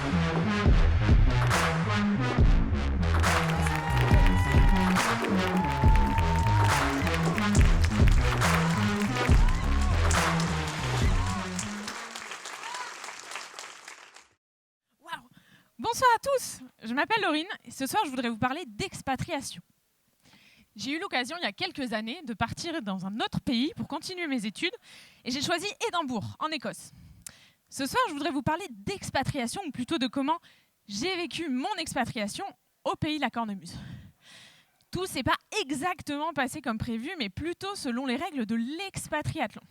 Waouh! Bonsoir à tous, je m'appelle Laurine et ce soir je voudrais vous parler d'expatriation. J'ai eu l'occasion il y a quelques années de partir dans un autre pays pour continuer mes études et j'ai choisi Édimbourg, en Écosse. Ce soir je voudrais vous parler d'expatriation ou plutôt de comment j'ai vécu mon expatriation au pays de la cornemuse. Tout s'est pas exactement passé comme prévu mais plutôt selon les règles de l'expatriathlon.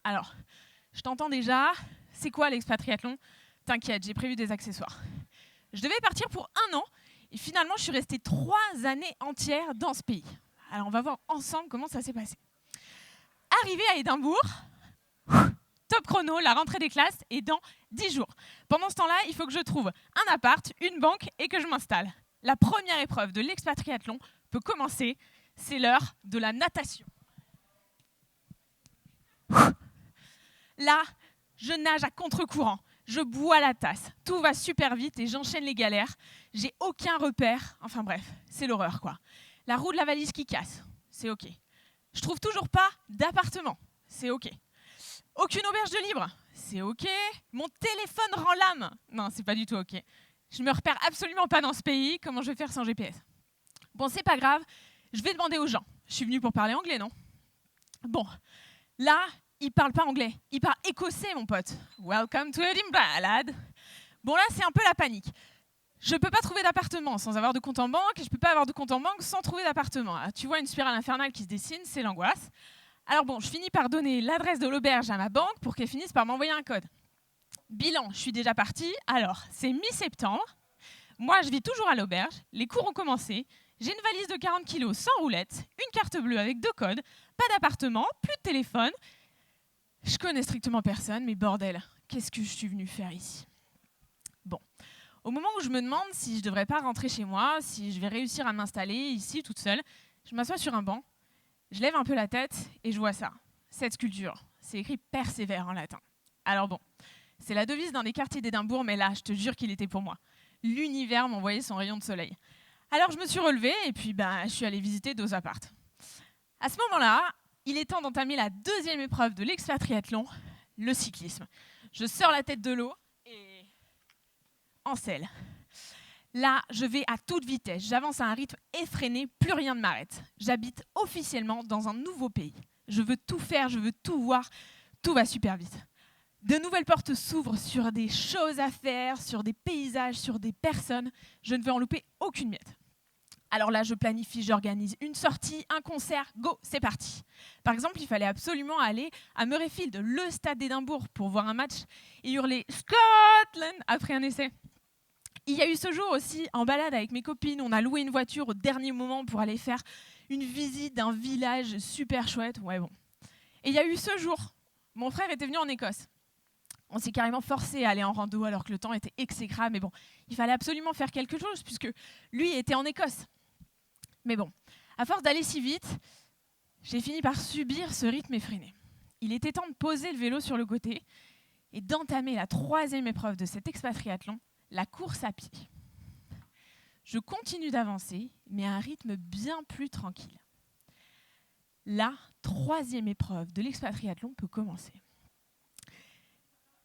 Alors, je t'entends déjà, c'est quoi l'expatriathlon? T'inquiète, j'ai prévu des accessoires. Je devais partir pour 1 an et finalement je suis restée 3 années entières dans ce pays. Alors on va voir ensemble comment ça s'est passé. Arrivée à Édimbourg, top chrono, la rentrée des classes est dans 10 jours. Pendant ce temps-là, il faut que je trouve un appart, une banque et que je m'installe. La première épreuve de l'expatriathlon peut commencer, c'est l'heure de la natation. Là, je nage à contre-courant. Je bois la tasse, tout va super vite et j'enchaîne les galères. J'ai aucun repère, enfin bref, c'est l'horreur quoi. La roue de la valise qui casse, c'est ok. Je trouve toujours pas d'appartement, c'est ok. Aucune auberge de libre, c'est ok. Mon téléphone rend l'âme, non c'est pas du tout ok. Je me repère absolument pas dans ce pays, comment je vais faire sans GPS? Bon c'est pas grave, je vais demander aux gens. Je suis venue pour parler anglais, non? Bon, là... il parle pas anglais, il parle écossais, mon pote. Welcome to Edinburgh, lad. Bon, là, c'est un peu la panique. Je peux pas trouver d'appartement sans avoir de compte en banque, et je peux pas avoir de compte en banque sans trouver d'appartement. Tu vois une spirale infernale qui se dessine, c'est l'angoisse. Alors bon, je finis par donner l'adresse de l'auberge à ma banque pour qu'elle finisse par m'envoyer un code. Bilan, je suis déjà partie. Alors, c'est mi-septembre. Moi, je vis toujours à l'auberge. Les cours ont commencé. J'ai une valise de 40 kilos sans roulette, une carte bleue avec 2 codes, pas d'appartement, plus de téléphone. Je connais strictement personne, mais bordel, qu'est-ce que je suis venue faire ici? Bon, au moment où je me demande si je ne devrais pas rentrer chez moi, si je vais réussir à m'installer ici toute seule, je m'assois sur un banc, je lève un peu la tête et je vois ça. Cette sculpture, c'est écrit « Persévère » en latin. Alors bon, c'est la devise d'un des quartiers d'Édimbourg, mais là, je te jure qu'il était pour moi. L'univers m'envoyait son rayon de soleil. Alors je me suis relevée et puis je suis allée visiter 2 appartes. À ce moment-là, il est temps d'entamer la 2e épreuve de l'expatriathlon, le cyclisme. Je sors la tête de l'eau et en selle. Là, je vais à toute vitesse, j'avance à un rythme effréné, plus rien ne m'arrête. J'habite officiellement dans un nouveau pays. Je veux tout faire, je veux tout voir, tout va super vite. De nouvelles portes s'ouvrent sur des choses à faire, sur des paysages, sur des personnes. Je ne veux en louper aucune miette. Alors là, je planifie, j'organise une sortie, un concert, go, c'est parti. Par exemple, il fallait absolument aller à Murrayfield, le stade d'Édimbourg, pour voir un match et hurler « Scotland » après un essai. Il y a eu ce jour aussi, en balade avec mes copines, on a loué une voiture au dernier moment pour aller faire une visite d'un village super chouette. Ouais, bon. Et il y a eu ce jour, mon frère était venu en Écosse. On s'est carrément forcé à aller en rando alors que le temps était exécrable. Mais bon, il fallait absolument faire quelque chose puisque lui était en Écosse. Mais bon, à force d'aller si vite, j'ai fini par subir ce rythme effréné. Il était temps de poser le vélo sur le côté et d'entamer la 3e épreuve de cet expatriathlon, la course à pied. Je continue d'avancer, mais à un rythme bien plus tranquille. La 3e épreuve de l'expatriathlon peut commencer.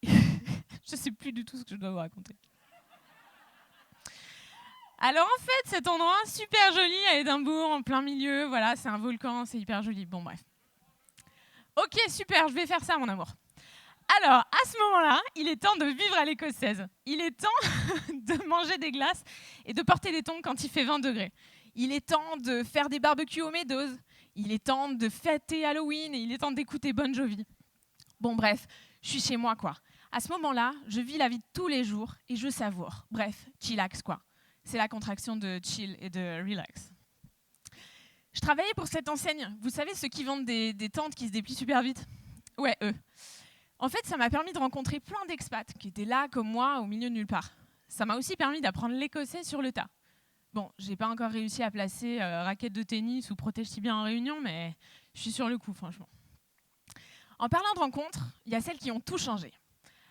Je ne sais plus du tout ce que je dois vous raconter. Alors en fait, cet endroit super joli à Édimbourg, en plein milieu, voilà, c'est un volcan, c'est hyper joli. Bon bref. Ok, super, je vais faire ça mon amour. Alors, à ce moment-là, il est temps de vivre à l'écossaise. Il est temps de manger des glaces et de porter des tongs quand il fait 20 degrés. Il est temps de faire des barbecues aux Meadows. Il est temps de fêter Halloween et il est temps d'écouter Bon Jovi. Bon bref, je suis chez moi quoi. À ce moment-là, je vis la vie de tous les jours et je savoure. Bref, chillax quoi. C'est la contraction de chill et de relax. Je travaillais pour cette enseigne. Vous savez, ceux qui vendent des tentes qui se déplient super vite? Ouais, eux. En fait, ça m'a permis de rencontrer plein d'expats qui étaient là, comme moi, au milieu de nulle part. Ça m'a aussi permis d'apprendre l'écossais sur le tas. Bon, j'ai pas encore réussi à placer raquette de tennis ou protège-tibia en réunion, mais je suis sur le coup, franchement. En parlant de rencontres, il y a celles qui ont tout changé.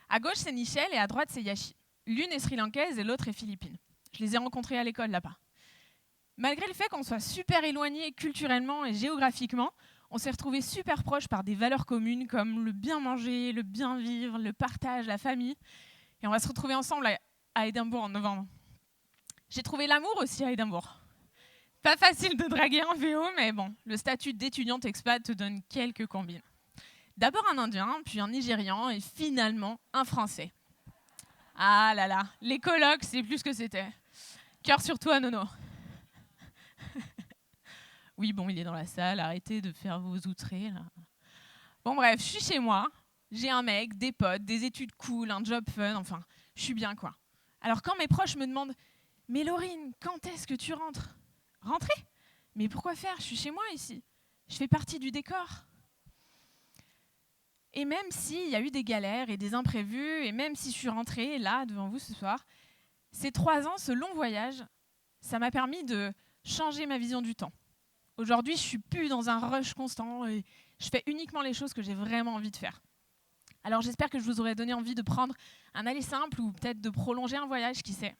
À gauche, c'est Nichelle et à droite, c'est Yashi. L'une est sri-lankaise et l'autre est philippine. Je les ai rencontrées à l'école là-bas. Malgré le fait qu'on soit super éloignés culturellement et géographiquement, on s'est retrouvés super proches par des valeurs communes comme le bien manger, le bien vivre, le partage, la famille. Et on va se retrouver ensemble à Édimbourg en novembre. J'ai trouvé l'amour aussi à Édimbourg. Pas facile de draguer en VO, mais bon, le statut d'étudiante expat te donne quelques combines. D'abord un Indien, puis un Nigérian et finalement un Français. Ah là là, les colocs, c'est plus ce que c'était. Cœur sur toi, Nono. Oui, bon, il est dans la salle, arrêtez de faire vos outrés, là. Bon bref, je suis chez moi, j'ai un mec, des potes, des études cool, un job fun, enfin, je suis bien quoi. Alors quand mes proches me demandent « Mais Laurine, quand est-ce que tu rentres ?» Rentrer ? Mais pourquoi faire ? Je suis chez moi ici. Je fais partie du décor. Et même s'il y a eu des galères et des imprévus, et même si je suis rentrée là, devant vous ce soir, ces 3 ans, ce long voyage, ça m'a permis de changer ma vision du temps. Aujourd'hui, je ne suis plus dans un rush constant et je fais uniquement les choses que j'ai vraiment envie de faire. Alors j'espère que je vous aurai donné envie de prendre un aller simple ou peut-être de prolonger un voyage, qui sait.